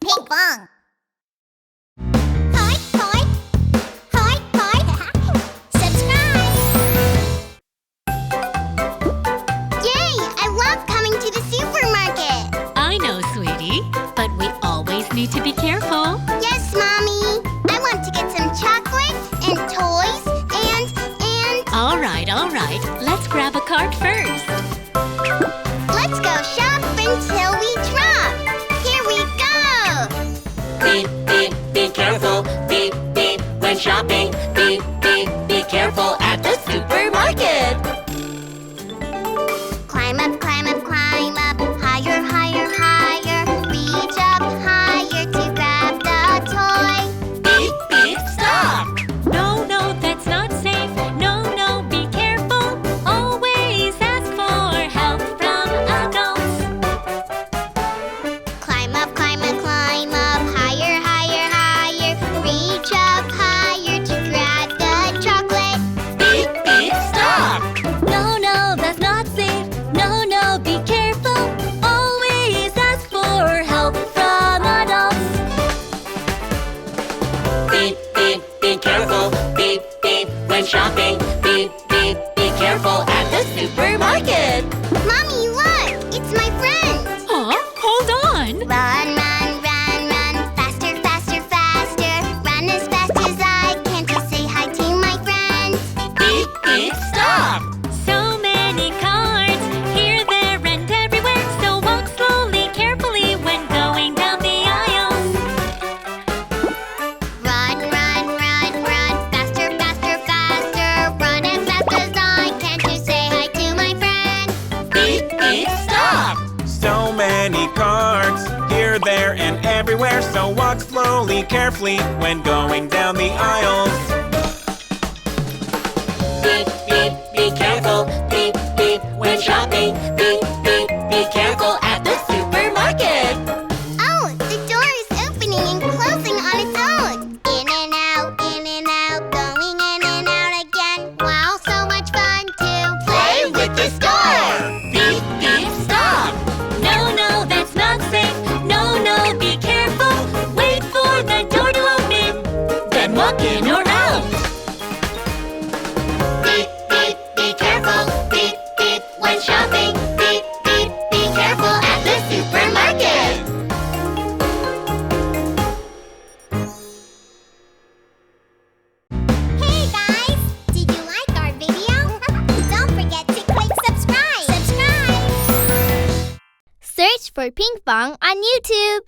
Pinkfong. Hi, hi. Hi, hi. Subscribe. Yay! I love coming to the supermarket. I know, sweetie, but we always need to be careful. Yes, Mommy. I want to get some chocolate and toys and... All right. Let's grab a cart first. Let's go shop until we drop. Here we go. Beep, beep, be careful. Beep, beep, when shopping. Beep, beep, be careful at the supermarket. Climb up, climb up, climb up. Higher, higher, higher. Reach up higher to grab the toy. Beep, beep, stop. No, that's not safe. No, be careful. Always ask for help from adults. Climb up, climb up, climb up. Higher, higher, higher. Reach up higher to grab the chocolate. Beep, beep, stop. No, that's not safe. No, be careful. Always ask for help from adults. Beep, beep, be careful. Beep, beep, when shopping. Beep, beep, be careful at the supermarket. Mommy, look! It's my friend! Huh? Hold on. Run, run, run, run. Faster, faster, faster. Run as fast as I can to say hi to my friends. Beep, beep, stop. So many carts, here, there, and everywhere. So walk slowly, carefully when going down the aisles. Run, run, run, run. Faster, faster, faster. Run as fast as I can to say hi to my friends. Beep, beep, stop. So many carts, here, there, and everywhere. So walk slowly, carefully when going down the aisles. Beep, beep, be careful. Beep, beep, when shopping. Beep, beep, be careful at the supermarket. Oh, the door is opening and closing on its own. In and out, going in and out again. Wow, so much fun to Play with the store. Beep, beep, stop. No, that's not safe. No, be careful. Wait for the door to open. Then walk in or out. Beep, beep, be careful. Beep, beep, when shopping. Beep, beep, be careful at the supermarket. Hey guys! Did you like our video? Don't forget to click subscribe! Search for Pinkfong on YouTube.